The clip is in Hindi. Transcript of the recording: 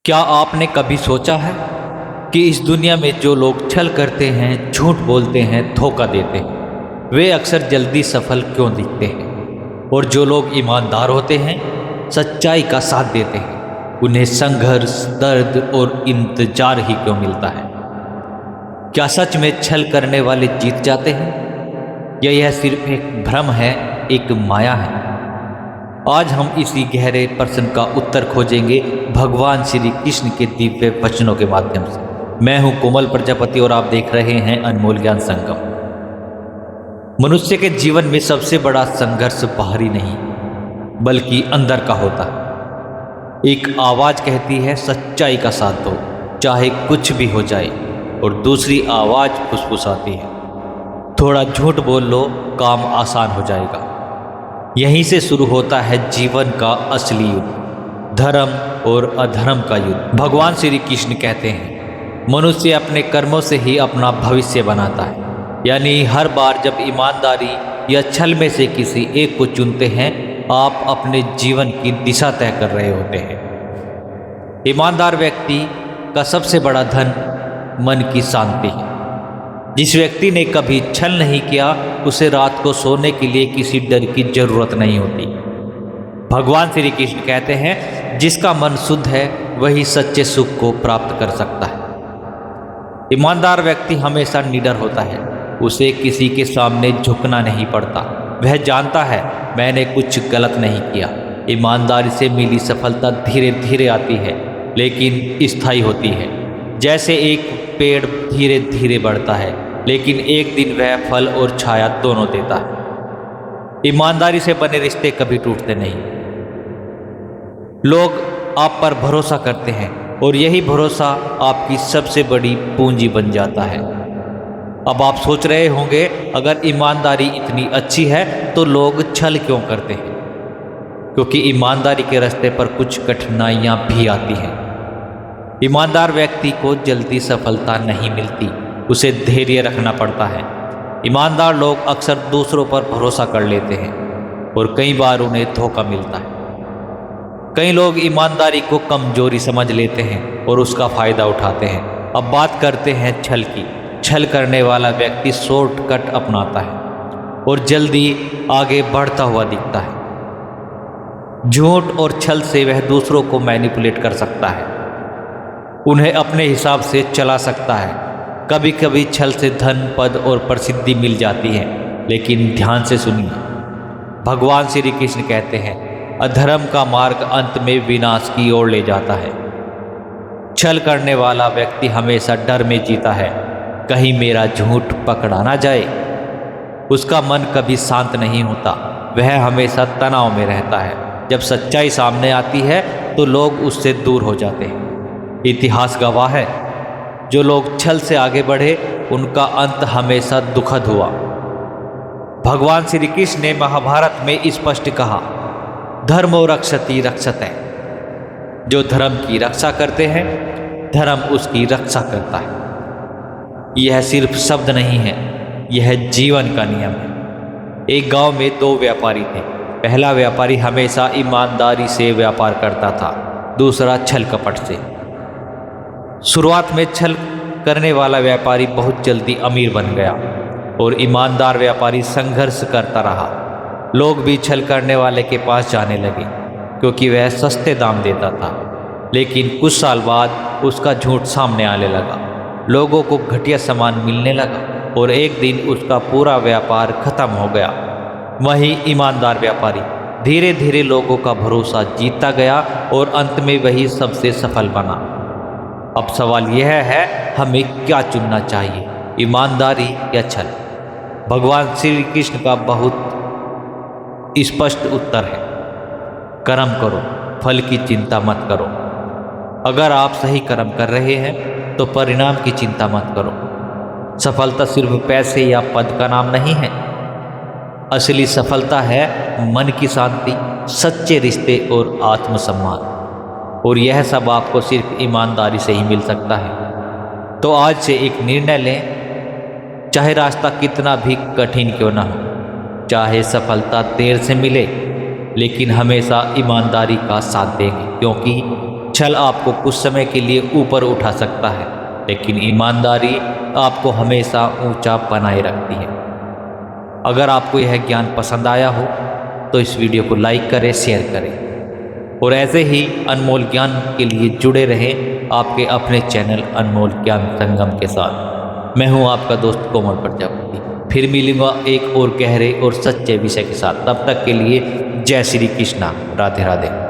क्या आपने कभी सोचा है कि इस दुनिया में जो लोग छल करते हैं, झूठ बोलते हैं, धोखा देते हैं, वे अक्सर जल्दी सफल क्यों दिखते हैं? और जो लोग ईमानदार होते हैं, सच्चाई का साथ देते हैं, उन्हें संघर्ष, दर्द और इंतजार ही क्यों मिलता है? क्या सच में छल करने वाले जीत जाते हैं या यह सिर्फ एक भ्रम है, एक माया है? आज हम इसी गहरे प्रश्न का उत्तर खोजेंगे भगवान श्री कृष्ण के दिव्य वचनों के माध्यम से। मैं हूं कोमल प्रजापति और आप देख रहे हैं अनमोल ज्ञान संगम। मनुष्य के जीवन में सबसे बड़ा संघर्ष बाहरी नहीं बल्कि अंदर का होता है। एक आवाज कहती है सच्चाई का साथ दो, चाहे कुछ भी हो जाए, और दूसरी आवाज फुसफुसाती है थोड़ा झूठ बोल लो, काम आसान हो जाएगा। यहीं से शुरू होता है जीवन का असली युद्ध, धर्म और अधर्म का युद्ध। भगवान श्री कृष्ण कहते हैं मनुष्य अपने कर्मों से ही अपना भविष्य बनाता है। यानी हर बार जब ईमानदारी या छल में से किसी एक को चुनते हैं, आप अपने जीवन की दिशा तय कर रहे होते हैं। ईमानदार व्यक्ति का सबसे बड़ा धन मन की शांति है। जिस व्यक्ति ने कभी छल नहीं किया, उसे रात को सोने के लिए किसी डर की जरूरत नहीं होती। भगवान श्री कृष्ण कहते हैं जिसका मन शुद्ध है वही सच्चे सुख को प्राप्त कर सकता है। ईमानदार व्यक्ति हमेशा निडर होता है, उसे किसी के सामने झुकना नहीं पड़ता। वह जानता है मैंने कुछ गलत नहीं किया। ईमानदारी से मिली सफलता धीरे धीरे आती है लेकिन स्थायी होती है। जैसे एक पेड़ धीरे धीरे बढ़ता है लेकिन एक दिन वह फल और छाया दोनों देता है। ईमानदारी से बने रिश्ते कभी टूटते नहीं। लोग आप पर भरोसा करते हैं और यही भरोसा आपकी सबसे बड़ी पूंजी बन जाता है। अब आप सोच रहे होंगे अगर ईमानदारी इतनी अच्छी है तो लोग छल क्यों करते हैं? क्योंकि ईमानदारी के रास्ते पर कुछ कठिनाइयां भी आती हैं। ईमानदार व्यक्ति को जल्दी सफलता नहीं मिलती, उसे धैर्य रखना पड़ता है। ईमानदार लोग अक्सर दूसरों पर भरोसा कर लेते हैं और कई बार उन्हें धोखा मिलता है। कई लोग ईमानदारी को कमजोरी समझ लेते हैं और उसका फायदा उठाते हैं। अब बात करते हैं छल की। छल करने वाला व्यक्ति शॉर्टकट अपनाता है और जल्दी आगे बढ़ता हुआ दिखता है। झूठ और छल से वह दूसरों को मैनिपुलेट कर सकता है, उन्हें अपने हिसाब से चला सकता है। कभी कभी छल से धन, पद और प्रसिद्धि मिल जाती है, लेकिन ध्यान से सुनिए। भगवान श्री कृष्ण कहते हैं अधर्म का मार्ग अंत में विनाश की ओर ले जाता है। छल करने वाला व्यक्ति हमेशा डर में जीता है, कहीं मेरा झूठ पकड़ा ना जाए। उसका मन कभी शांत नहीं होता, वह हमेशा तनाव में रहता है। जब सच्चाई सामने आती है तो लोग उससे दूर हो जाते हैं। इतिहास गवाह है, जो लोग छल से आगे बढ़े उनका अंत हमेशा दुखद हुआ। भगवान श्री कृष्ण ने महाभारत में स्पष्ट कहा धर्मो रक्षति रक्षते। जो धर्म की रक्षा करते हैं, धर्म उसकी रक्षा करता है। यह सिर्फ शब्द नहीं है, यह जीवन का नियम है। एक गांव में दो व्यापारी थे। पहला व्यापारी हमेशा ईमानदारी से व्यापार करता था, दूसरा छल कपट से। शुरुआत में छल करने वाला व्यापारी बहुत जल्दी अमीर बन गया और ईमानदार व्यापारी संघर्ष करता रहा। लोग भी छल करने वाले के पास जाने लगे क्योंकि वह सस्ते दाम देता था। लेकिन कुछ साल बाद उसका झूठ सामने आने लगा, लोगों को घटिया सामान मिलने लगा और एक दिन उसका पूरा व्यापार खत्म हो गया। वहीं ईमानदार व्यापारी धीरे धीरे लोगों का भरोसा जीतता गया और अंत में वही सबसे सफल बना। अब सवाल यह है हमें क्या चुनना चाहिए, ईमानदारी या छल? भगवान श्री कृष्ण का बहुत स्पष्ट उत्तर है, कर्म करो, फल की चिंता मत करो। अगर आप सही कर्म कर रहे हैं तो परिणाम की चिंता मत करो। सफलता सिर्फ पैसे या पद का नाम नहीं है। असली सफलता है मन की शांति, सच्चे रिश्ते और आत्मसम्मान। और यह सब आपको सिर्फ ईमानदारी से ही मिल सकता है। तो आज से एक निर्णय लें, चाहे रास्ता कितना भी कठिन क्यों ना हो, चाहे सफलता देर से मिले, लेकिन हमेशा ईमानदारी का साथ देंगे, क्योंकि छल आपको कुछ समय के लिए ऊपर उठा सकता है, लेकिन ईमानदारी आपको हमेशा ऊंचा बनाए रखती है। अगर आपको यह ज्ञान पसंद आया हो तो इस वीडियो को लाइक करें, शेयर करें और ऐसे ही अनमोल ज्ञान के लिए जुड़े रहें आपके अपने चैनल अनमोल ज्ञान संगम के साथ। मैं हूं आपका दोस्त कोमल प्रजापति। फिर मिलूंगा एक और गहरे और सच्चे विषय के साथ। तब तक के लिए जय श्री कृष्णा, राधे राधे।